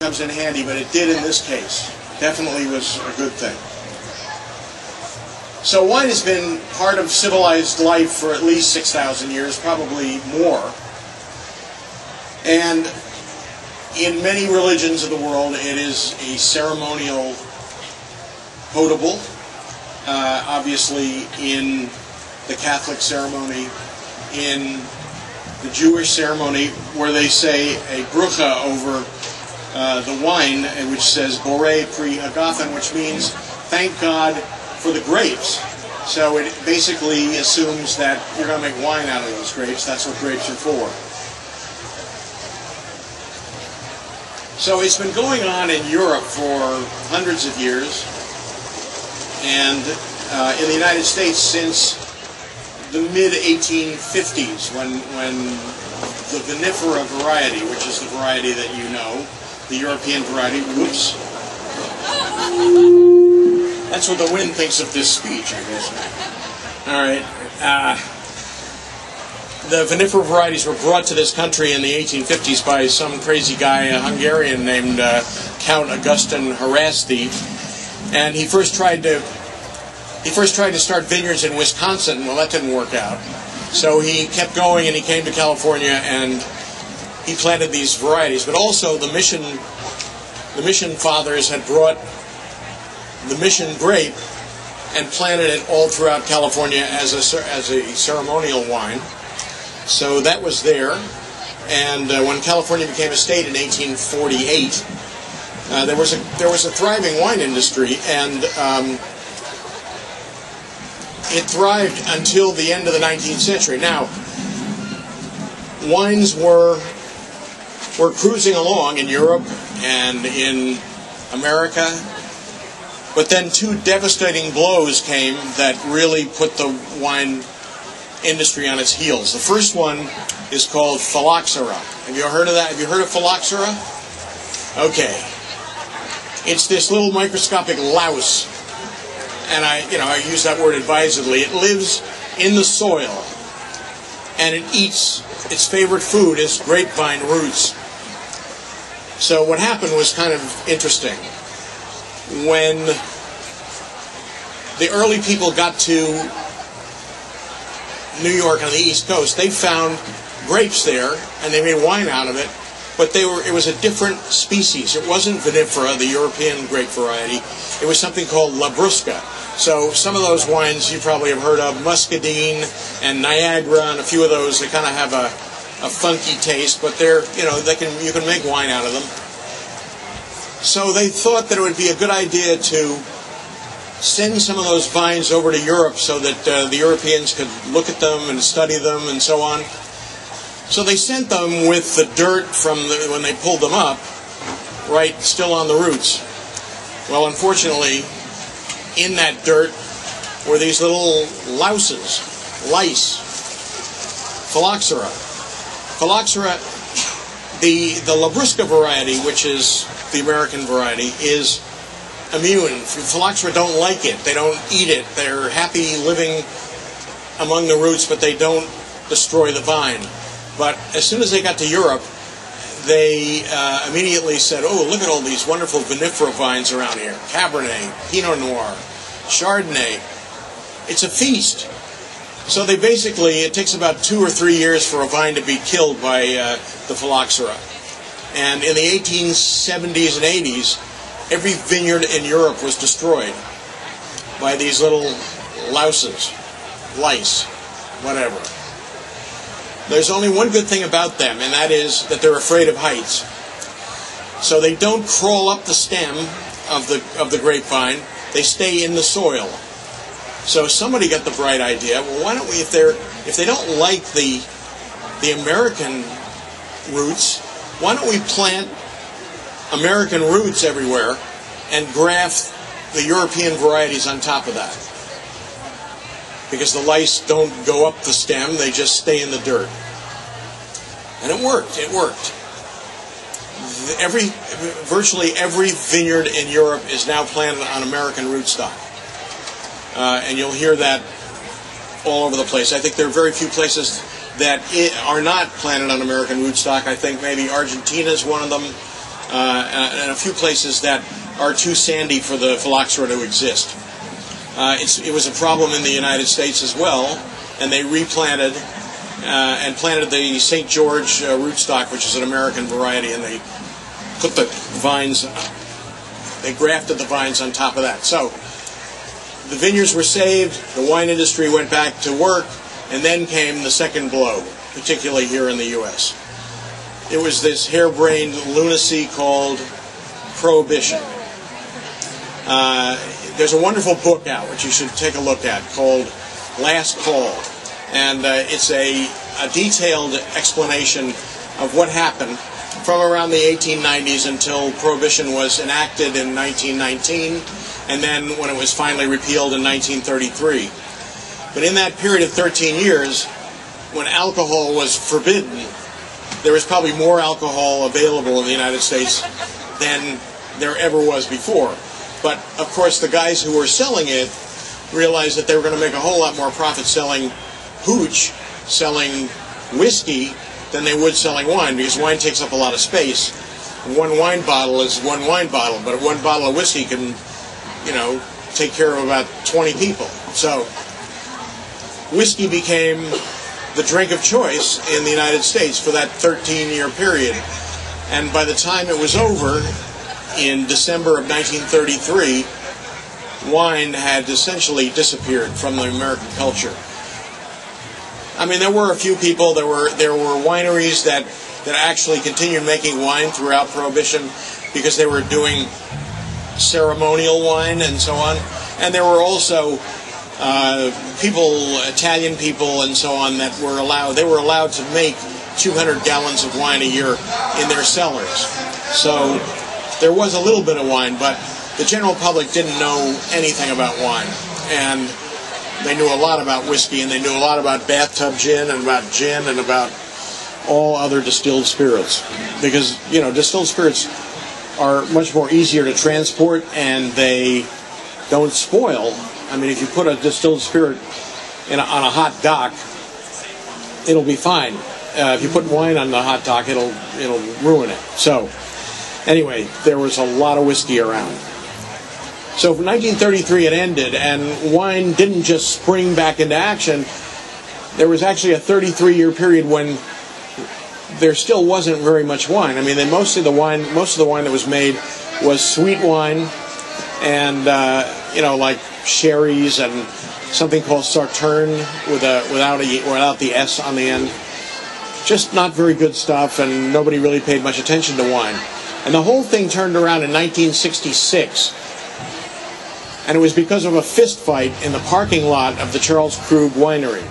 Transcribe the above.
comes in handy, but it did in this case. Definitely was a good thing. So wine has been part of civilized life for at least 6,000 years, probably more. And in many religions of the world, it is a ceremonial potable. Obviously, in the Catholic ceremony, in the Jewish ceremony, where they say a brucha over the wine, which says Borei Pri Hagafen, which means thank God for the grapes. So it basically assumes that you're going to make wine out of those grapes. That's what grapes are for. So it's been going on in Europe for hundreds of years, and in the United States since the mid-1850s, when the vinifera variety, which is the variety that you know, the European variety, whoops. That's what the wind thinks of this speech, I guess. All right. The vinifera varieties were brought to this country in the 1850s by some crazy guy, a Hungarian named Count Augustin Haraszti, and he first tried to start vineyards in Wisconsin. Well, that didn't work out. So he kept going, and he came to California, and he planted these varieties. But also the mission fathers had brought the mission grape and planted it all throughout California as a ceremonial wine. So that was there. And when California became a state in 1848, there was a thriving wine industry, and it thrived until the end of the 19th century. Now, wines were cruising along in Europe and in America, but then two devastating blows came that really put the wine industry on its heels. The first one is called phylloxera. Have you heard of that? Have you heard of phylloxera? Okay. It's this little microscopic louse, and I use that word advisedly. It lives in the soil, and it eats, its favorite food is grapevine roots. So what happened was kind of interesting. When the early people got to New York on the East Coast, they found grapes there, and they made wine out of it, but it was a different species. It wasn't vinifera, the European grape variety. It was something called Labrusca. So some of those wines you probably have heard of, Muscadine and Niagara, and a few of those, they kind of have a funky taste, but you can make wine out of them. So they thought that it would be a good idea to send some of those vines over to Europe so that the Europeans could look at them and study them and so on. So they sent them with the dirt from when they pulled them up, right, still on the roots. Well, unfortunately, in that dirt were these little louses, lice, phylloxera. Phylloxera, the Labrusca variety, which is the American variety, is immune. Phylloxera don't like it. They don't eat it. They're happy living among the roots, but they don't destroy the vine. But as soon as they got to Europe, they immediately said, oh, look at all these wonderful vinifera vines around here. Cabernet, Pinot Noir, Chardonnay. It's a feast. So they basically, it takes about 2 or 3 years for a vine to be killed by the phylloxera. And in the 1870s and 80s, every vineyard in Europe was destroyed by these little louses, lice, whatever. There's only one good thing about them, and that is that they're afraid of heights. So they don't crawl up the stem of the grapevine. They stay in the soil. So somebody got the bright idea. Well, why don't we, if they don't like the American roots, why don't we plant American roots everywhere and graft the European varieties on top of that? Because the lice don't go up the stem, they just stay in the dirt. And it worked. Virtually every vineyard in Europe is now planted on American rootstock. And you'll hear that all over the place. I think there are very few places that are not planted on American rootstock. I think maybe Argentina is one of them. and a few places that are too sandy for the phylloxera to exist. It was a problem in the United States as well, and they replanted and planted the St. George rootstock, which is an American variety, and they put the vines, they grafted the vines on top of that. So the vineyards were saved, the wine industry went back to work, and then came the second blow, particularly here in the U.S. It was this harebrained lunacy called Prohibition. There's a wonderful book out, which you should take a look at, called Last Call. And it's a detailed explanation of what happened from around the 1890s until Prohibition was enacted in 1919, and then when it was finally repealed in 1933. But in that period of 13 years, when alcohol was forbidden, there was probably more alcohol available in the United States than there ever was before. But, of course, the guys who were selling it realized that they were going to make a whole lot more profit selling hooch, selling whiskey, than they would selling wine, because wine takes up a lot of space. One wine bottle is one wine bottle, but one bottle of whiskey can, take care of about 20 people. So whiskey became the drink of choice in the United States for that 13-year period. And by the time it was over, in December of 1933, wine had essentially disappeared from the American culture. I mean, there were a few people, there were wineries that actually continued making wine throughout Prohibition because they were doing ceremonial wine and so on. And there were also Italian people and so on, that were allowed to make 200 gallons of wine a year in their cellars. So there was a little bit of wine, but the general public didn't know anything about wine. And they knew a lot about whiskey, and they knew a lot about bathtub gin and about all other distilled spirits. Because, distilled spirits are much more easier to transport, and they don't spoil. I mean, if you put a distilled spirit on a hot dock, it'll be fine. If you put wine on the hot dock, it'll ruin it. So, anyway, there was a lot of whiskey around. So from 1933 it ended, and wine didn't just spring back into action. There was actually a 33-year period when there still wasn't very much wine. I mean, most of the wine that was made was sweet wine, and like sherries and something called Sauterne without the S on the end. Just not very good stuff, and nobody really paid much attention to wine. And the whole thing turned around in 1966. And it was because of a fist fight in the parking lot of the Charles Krug Winery.